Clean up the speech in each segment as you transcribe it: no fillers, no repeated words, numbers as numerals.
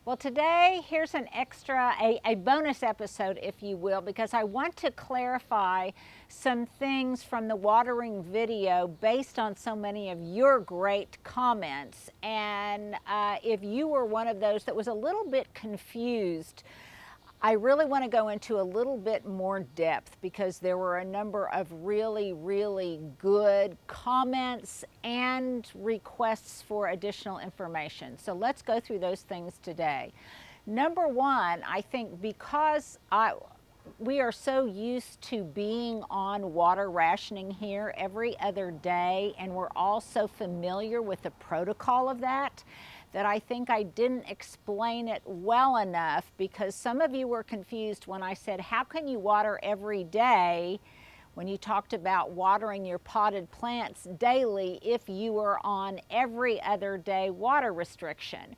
Well, today, here's an extra, a bonus episode, if you will, because I want to clarify some things from the watering video based on so many of your great comments. And if you were one of those that was a little bit confused, I really want to go into a little bit more depth because there were a number of really good comments and requests for additional information. So let's go through those things today. Number one, I think because we are so used to being on water rationing here every other day, and we're all so familiar with the protocol of that I think I didn't explain it well enough, because some of you were confused when I said, how can you water every day when you talked about watering your potted plants daily if you were on every other day water restriction?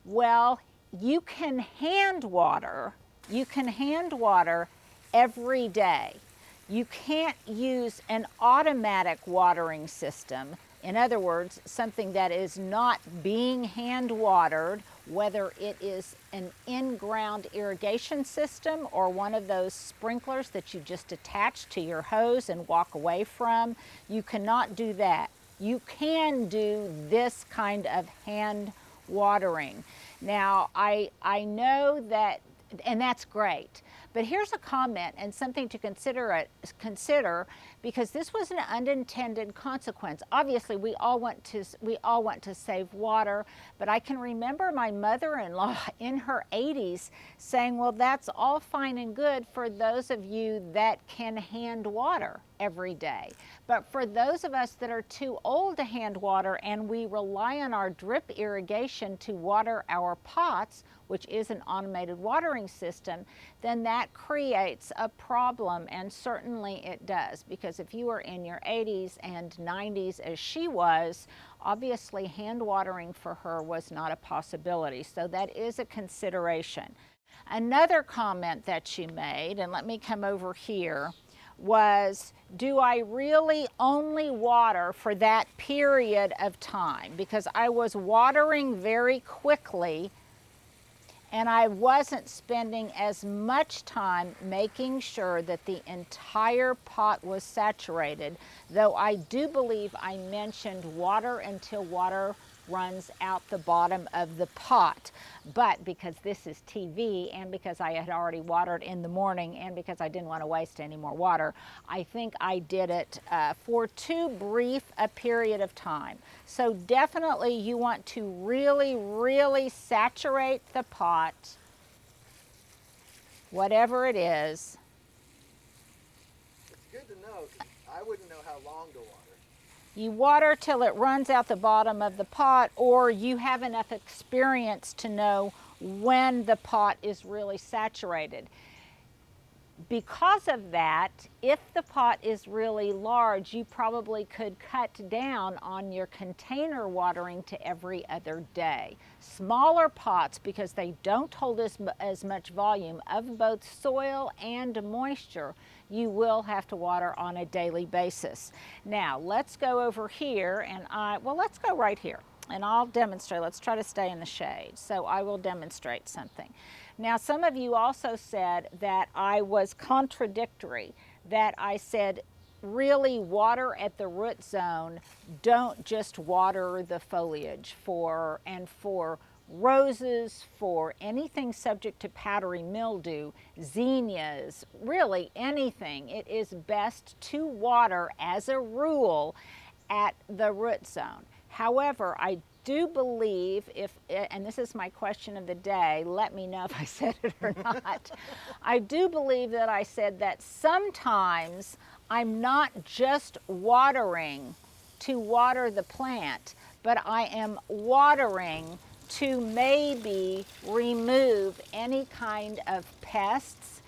Well, you can hand water every day. You can't use an automatic watering system. In other words, something that is not being hand watered, whether it is an in-ground irrigation system or one of those sprinklers that you just attach to your hose and walk away from. You cannot do that. You can do this kind of hand watering. Now, I know that, and that's great. But here's a comment and something to consider, because this was an unintended consequence. Obviously, we all want to save water, but I can remember my mother-in-law in her 80s saying, well, that's all fine and good for those of you that can hand water every day. But for those of us that are too old to hand water and we rely on our drip irrigation to water our pots, which is an automated watering system, then that creates a problem, and certainly it does, because if you are in your 80s and 90s as she was, obviously hand watering for her was not a possibility. So that is a consideration. Another comment that she made, and let me come over here, was, do I really only water for that period of time? Because I was watering very quickly and I wasn't spending as much time making sure that the entire pot was saturated, though I do believe I mentioned water until water runs out the bottom of the pot. But because this is TV, and because I had already watered in the morning, and because I didn't want to waste any more water, I think I did it for too brief a period of time. So definitely you want to really saturate the pot, whatever it is. It's good to know, 'cause I wouldn't know how long to water. You water till it runs out the bottom of the pot, or you have enough experience to know when the pot is really saturated. Because of that, if the pot is really large, you probably could cut down on your container watering to every other day. Smaller pots, because they don't hold as much volume of both soil and moisture, you will have to water on a daily basis. Now, let's go over here, and let's go right here, and I'll demonstrate. Let's try to stay in the shade. So I will demonstrate something. Now, some of you also said that I was contradictory, that I said really water at the root zone, don't just water the foliage for roses, for anything subject to powdery mildew, zinnias, really anything. It is best to water as a rule at the root zone. However, I do believe, and this is my question of the day, let me know if I said it or not. I do believe that I said that sometimes I'm not just watering to water the plant, but I am watering to maybe remove any kind of pests,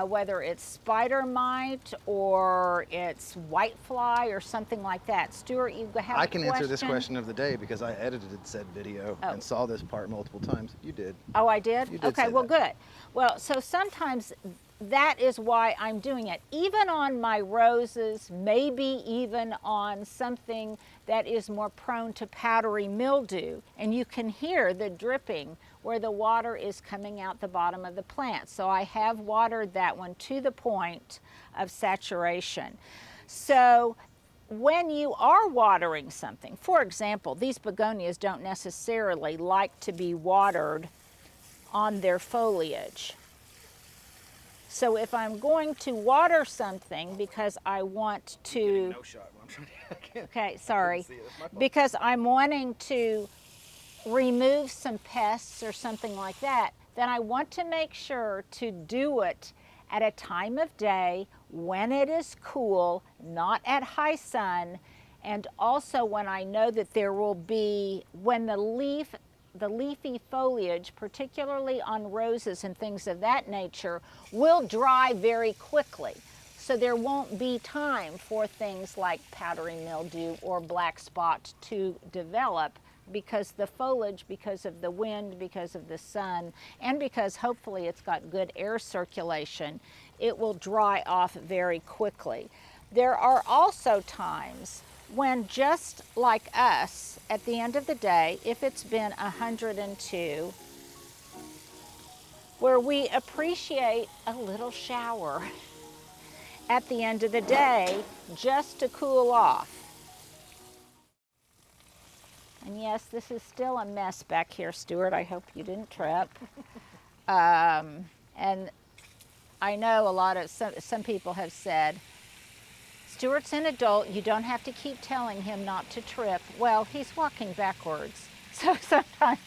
whether it's spider mite or it's whitefly or something like that. Stuart, you have a question? I can answer this question of the day because I edited said video and saw this part multiple times. You did. Oh, I did? You did. Okay, well, good. Well, so sometimes that is why I'm doing it. Even on my roses, maybe even on something that is more prone to powdery mildew. And you can hear the dripping where the water is coming out the bottom of the plant. So I have watered that one to the point of saturation. So when you are watering something, for example, these begonias don't necessarily like to be watered on their foliage. So if I'm going to water something because I want to, no shot when I'm trying to, I can't, okay, sorry, see it. It's my fault. because I'm wanting to remove some pests or something like that, then I want to make sure to do it at a time of day when it is cool, not at high sun, and also when I know that there will be, when the leafy foliage, particularly on roses and things of that nature, will dry very quickly. So there won't be time for things like powdery mildew or black spot to develop, because the foliage, because of the wind, because of the sun, and because hopefully it's got good air circulation, it will dry off very quickly. There are also times when, just like us, at the end of the day, if it's been 102, where we appreciate a little shower at the end of the day just to cool off. And yes, this is still a mess back here, Stuart. I hope you didn't trip. And I know some people have said, Stuart's an adult, you don't have to keep telling him not to trip. Well, he's walking backwards. So sometimes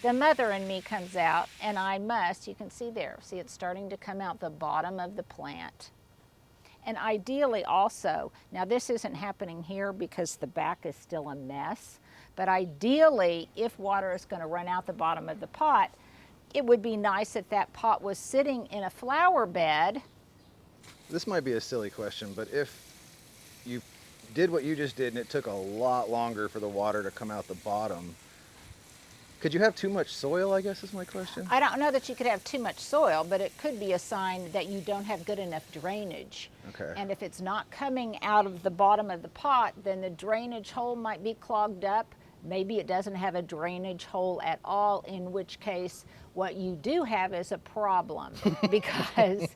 the mother in me comes out, and I must, you can see there, see it's starting to come out the bottom of the plant. And ideally also, now this isn't happening here because the back is still a mess, but ideally, if water is going to run out the bottom of the pot, it would be nice if that pot was sitting in a flower bed. This might be a silly question, but if you did what you just did and it took a lot longer for the water to come out the bottom, could you have too much soil, I guess is my question? I don't know that you could have too much soil, but it could be a sign that you don't have good enough drainage. Okay. And if it's not coming out of the bottom of the pot, then the drainage hole might be clogged up. Maybe it doesn't have a drainage hole at all, in which case what you do have is a problem because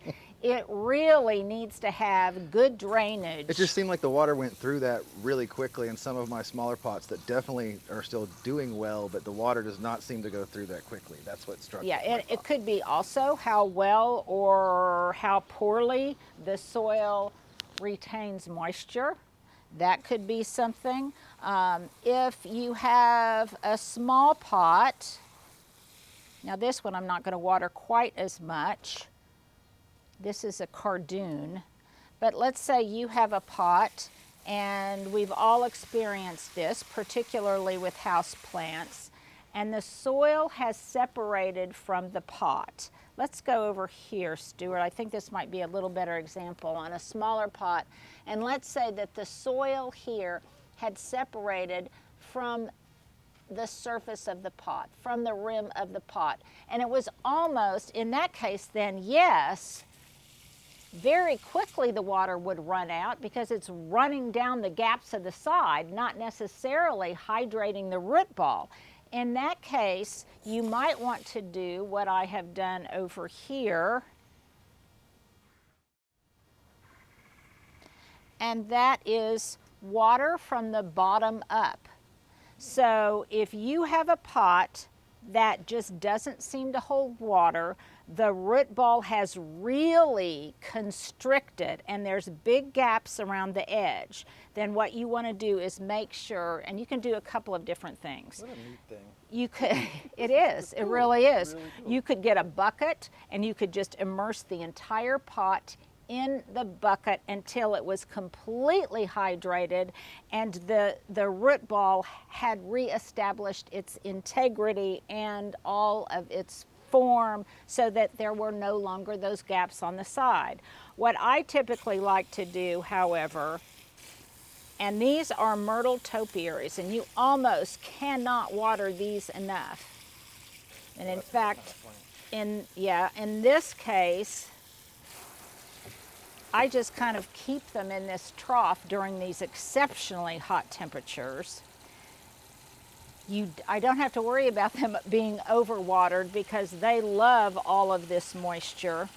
it really needs to have good drainage. It just seemed like the water went through that really quickly in some of my smaller pots that definitely are still doing well, but the water does not seem to go through that quickly. That's what struck me. Yeah, and it could be also how well or how poorly the soil retains moisture. That could be something. If you have a small pot, now this one I'm not going to water quite as much. This is a cardoon, but let's say you have a pot, and we've all experienced this, particularly with house plants, and the soil has separated from the pot. Let's go over here, Stuart. I think this might be a little better example on a smaller pot. And let's say that the soil here had separated from the surface of the pot, from the rim of the pot. And it was almost, in that case then, yes, very quickly the water would run out because it's running down the gaps of the side, not necessarily hydrating the root ball. In that case, you might want to do what I have done over here, and that is water from the bottom up. So if you have a pot that just doesn't seem to hold water, the root ball has really constricted and there's big gaps around the edge, then what you want to do is make sure, and you can do a couple of different things. What a neat thing. You could, it is, it really is. Really cool. You could get a bucket and you could just immerse the entire pot in the bucket until it was completely hydrated and the root ball had reestablished its integrity and all of its form so that there were no longer those gaps on the side. What I typically like to do, however, and these are myrtle topiaries, and you almost cannot water these enough. And in fact, in this case, I just kind of keep them in this trough during these exceptionally hot temperatures. I don't have to worry about them being overwatered because they love all of this moisture.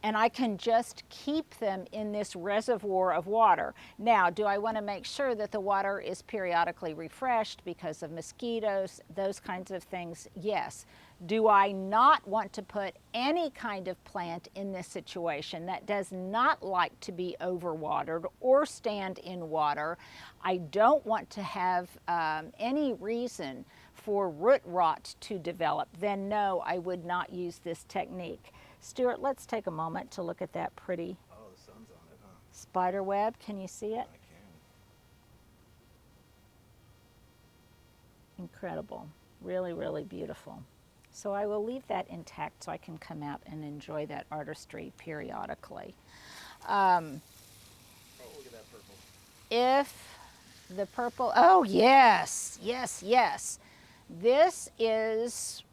And I can just keep them in this reservoir of water. Now, do I want to make sure that the water is periodically refreshed because of mosquitoes, those kinds of things? Yes. Do I not want to put any kind of plant in this situation that does not like to be overwatered or stand in water? I don't want to have any reason for root rot to develop. Then no, I would not use this technique. Stuart, let's take a moment to look at that pretty Oh, the sun's on it, huh? spider web. Can you see it? I can. Incredible. Really, really beautiful. So I will leave that intact so I can come out and enjoy that artistry periodically. Oh, look at that purple. If the purple, oh yes, yes, yes. This is,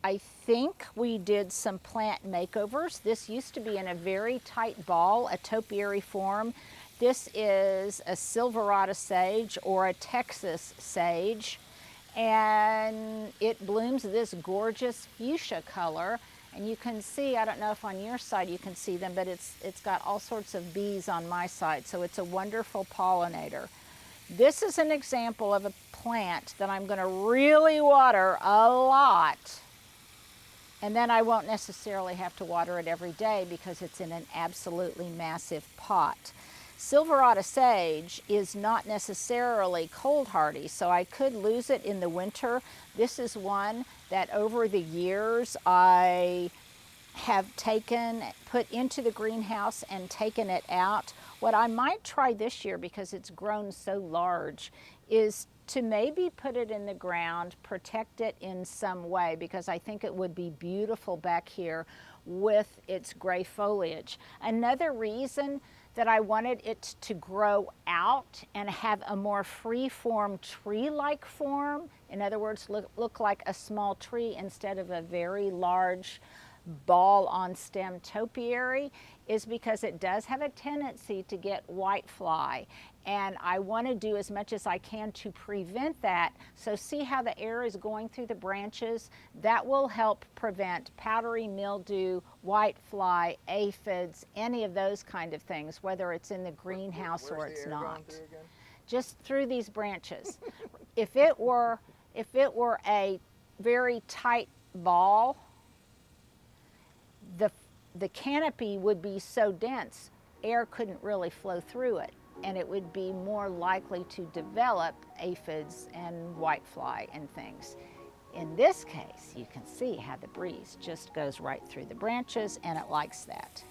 I think we did some plant makeovers. This used to be in a very tight ball, a topiary form. This is a Silverata sage or a Texas sage, and it blooms this gorgeous fuchsia color. And you can see, I don't know if on your side you can see them, but it's got all sorts of bees on my side, so it's a wonderful pollinator. This is an example of a plant that I'm going to really water a lot, and then I won't necessarily have to water it every day because it's in an absolutely massive pot. Silverata sage is not necessarily cold hardy, so I could lose it in the winter. This is one that over the years I have put into the greenhouse and taken it out. What I might try this year, because it's grown so large, is to maybe put it in the ground, protect it in some way, because I think it would be beautiful back here with its gray foliage. Another reason that I wanted it to grow out and have a more free-form tree-like form, in other words, look like a small tree instead of a very large ball on stem topiary, is because it does have a tendency to get whitefly, and I want to do as much as I can to prevent that. So see how the air is going through the branches? That will help prevent powdery mildew, whitefly, aphids, any of those kind of things, whether it's in the greenhouse or it's not. Just through these branches. If it were a very tight ball, the canopy would be so dense, air couldn't really flow through it, and it would be more likely to develop aphids and whitefly and things. In this case, you can see how the breeze just goes right through the branches, and it likes that.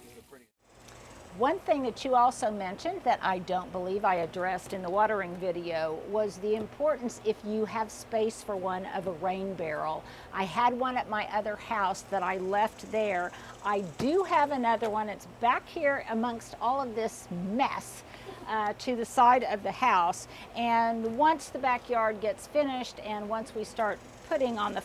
One thing that you also mentioned that I don't believe I addressed in the watering video was the importance, if you have space for one, of a rain barrel. I had one at my other house that I left there. I do have another one. It's back here amongst all of this mess to the side of the house. And once the backyard gets finished and once we start putting on the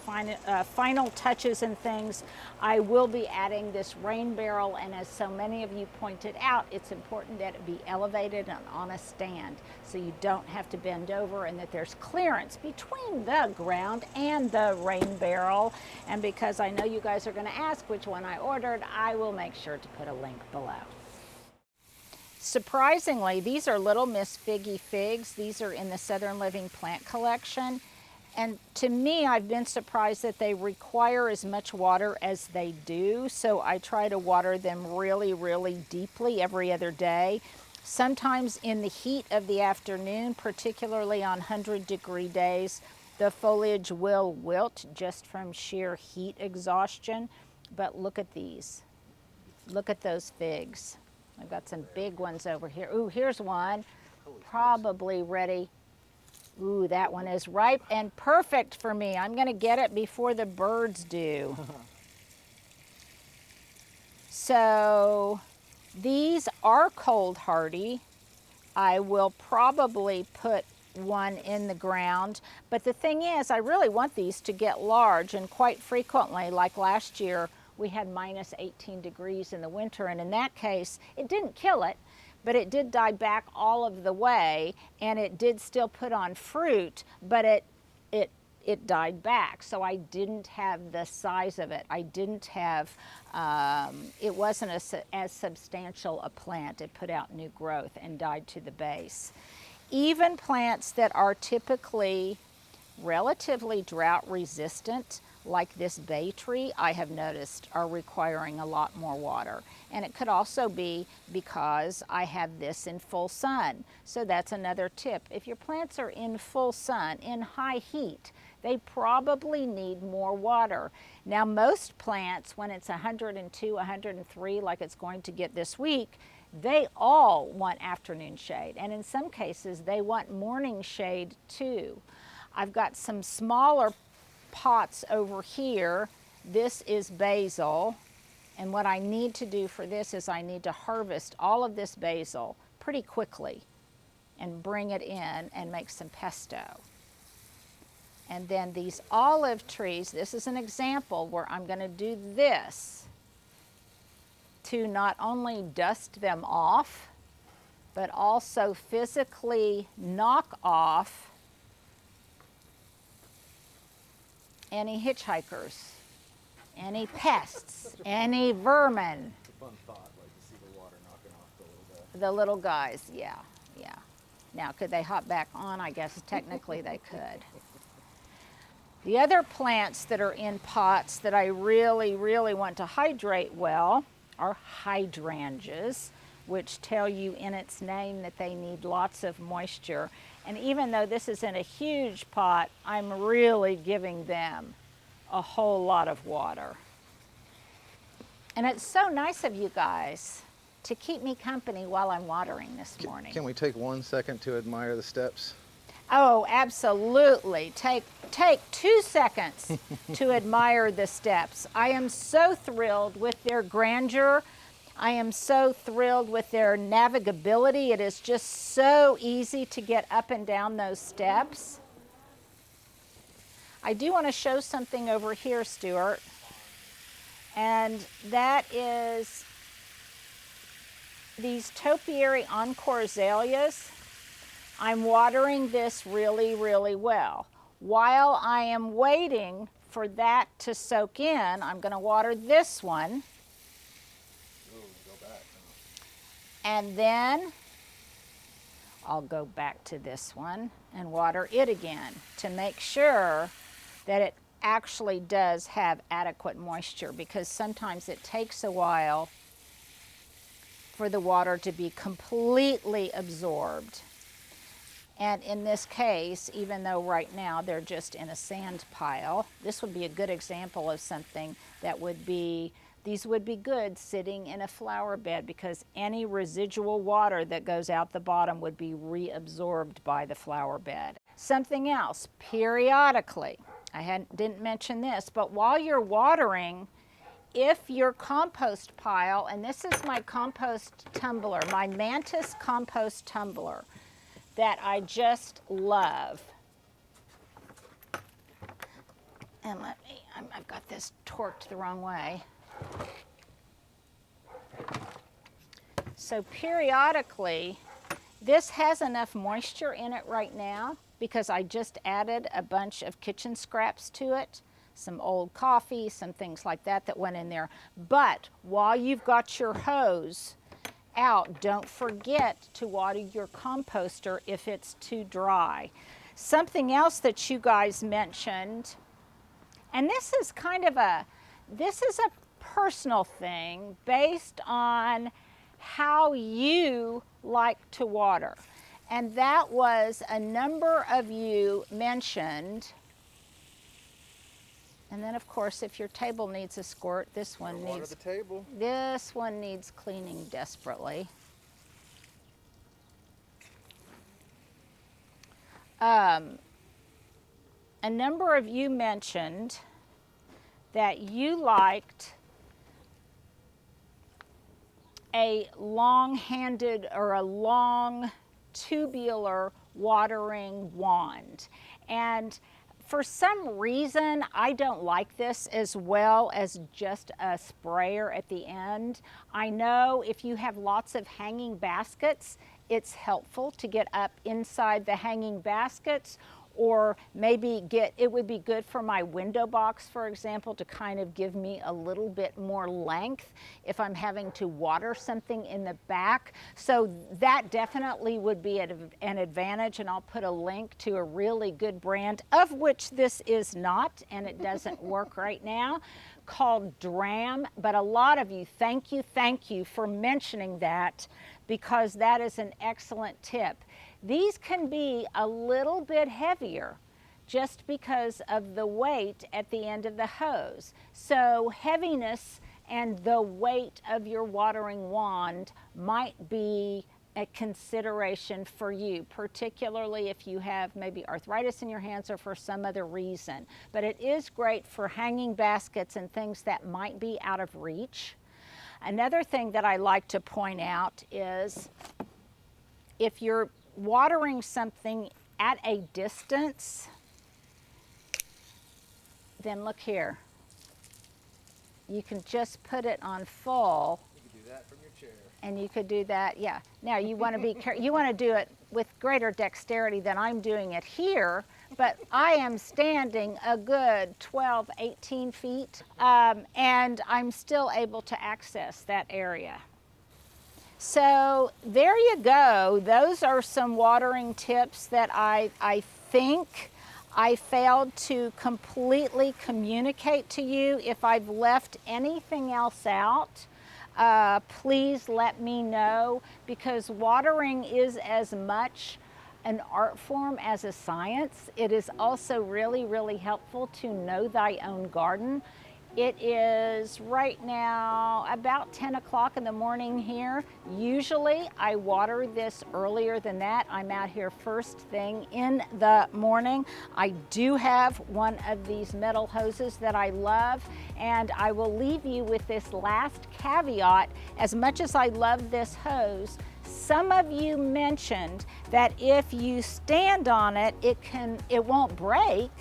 final touches and things, I will be adding this rain barrel, and as so many of you pointed out, it's important that it be elevated and on a stand so you don't have to bend over and that there's clearance between the ground and the rain barrel. And because I know you guys are going to ask which one I ordered, I will make sure to put a link below. Surprisingly, these are Little Miss Figgy Figs. These are in the Southern Living Plant Collection. And to me, I've been surprised that they require as much water as they do. So I try to water them really, really deeply every other day. Sometimes in the heat of the afternoon, particularly on 100-degree days, the foliage will wilt just from sheer heat exhaustion. But look at these. Look at those figs. I've got some big ones over here. Ooh, here's one, probably ready. Ooh, that one is ripe and perfect for me. I'm going to get it before the birds do. So these are cold hardy. I will probably put one in the ground, but the thing is, I really want these to get large, and quite frequently, like last year, we had minus 18 degrees in the winter, and in that case, it didn't kill it, but it did die back all of the way, and it did still put on fruit, but it died back. So I didn't have the size of it. I didn't have, it wasn't as substantial a plant. It put out new growth and died to the base. Even plants that are typically relatively drought resistant, like this bay tree, I have noticed are requiring a lot more water. And it could also be because I have this in full sun. So that's another tip. If your plants are in full sun, in high heat, they probably need more water. Now most plants, when it's 102, 103, like it's going to get this week, they all want afternoon shade. And in some cases, they want morning shade too. I've got some smaller pots over here. This is basil. And what I need to do for this is I need to harvest all of this basil pretty quickly and bring it in and make some pesto. And then these olive trees, this is an example where I'm going to do this to not only dust them off, but also physically knock off any hitchhikers, any pests, any vermin. It's a fun thought, like to see the water knocking off the little guy. The little guys, yeah. Now, could they hop back on? I guess technically they could. The other plants that are in pots that I really, really want to hydrate well are hydrangeas, which tell you in its name that they need lots of moisture. And even though this is in a huge pot, I'm really giving them a whole lot of water. And it's so nice of you guys to keep me company while I'm watering this morning. Can we take 1 second to admire the steps? Oh, absolutely. Take 2 seconds to admire the steps. I am so thrilled with their grandeur. I am so thrilled with their navigability. It is just so easy to get up and down those steps. I do want to show something over here, Stuart, and that is these topiary encore azaleas. I'm watering this really, really well. While I am waiting for that to soak in, I'm going to water this one. And then I'll go back to this one and water it again to make sure that it actually does have adequate moisture, because sometimes it takes a while for the water to be completely absorbed. And in this case, even though right now they're just in a sand pile, this would be a good example of something that would be, these would be good sitting in a flower bed, because any residual water that goes out the bottom would be reabsorbed by the flower bed. Something else, periodically, didn't mention this, but while you're watering, if your compost pile, and this is my compost tumbler, my Mantis compost tumbler that I just love. And I've got this torqued the wrong way. So periodically, this has enough moisture in it right now because I just added a bunch of kitchen scraps to it. Some old coffee, some things like that that went in there. But while you've got your hose out, don't forget to water your composter if it's too dry. Something else that you guys mentioned, and this is a personal thing based on how you like to water. And that was a number of you mentioned. And then, of course, if your table needs a squirt, this one needs the table. This one needs cleaning desperately. A number of you mentioned that you liked a long-handed or a long tubular watering wand. And For some reason, I don't like this as well as just a sprayer at the end. I know if you have lots of hanging baskets, it's helpful to get up inside the hanging baskets, or maybe it would be good for my window box, for example, to kind of give me a little bit more length if I'm having to water something in the back. So that definitely would be an advantage, and I'll put a link to a really good brand, of which this is not, and it doesn't work right now, called Dram. But a lot of you, thank you for mentioning that, because that is an excellent tip. These can be a little bit heavier just because of the weight at the end of the hose. So heaviness and the weight of your watering wand might be a consideration for you, particularly if you have maybe arthritis in your hands or for some other reason. But it is great for hanging baskets and things that might be out of reach. Another thing that I like to point out is if you're watering something at a distance, then look here. You can just put it on full. You can do that from your chair. And you could do that, yeah. Now you want to be you want to do it with greater dexterity than I'm doing it here, but I am standing a good 12, 18 feet, and I'm still able to access that area. So there you go. Those are some watering tips that I think I failed to completely communicate to you. If I've left anything else out, please let me know, because watering is as much an art form as a science. It is also really, really helpful to know thy own garden. It is right now about 10 o'clock in the morning here. Usually I water this earlier than that. I'm out here first thing in the morning. I do have one of these metal hoses that I love, and I will leave you with this last caveat. As much as I love this hose, some of you mentioned that if you stand on it, it won't break,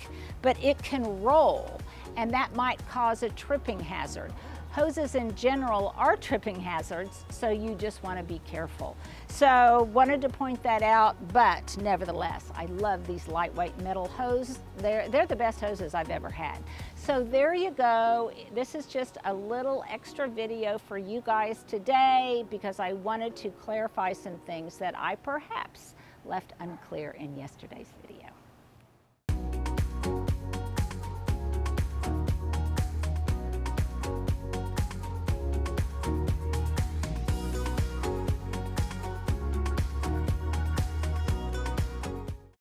but it can roll, and that might cause a tripping hazard. Hoses in general are tripping hazards, so you just want to be careful. So wanted to point that out, but nevertheless, I love these lightweight metal hoses. They're the best hoses I've ever had. So there you go. This is just a little extra video for you guys today, because I wanted to clarify some things that I perhaps left unclear in yesterday's video.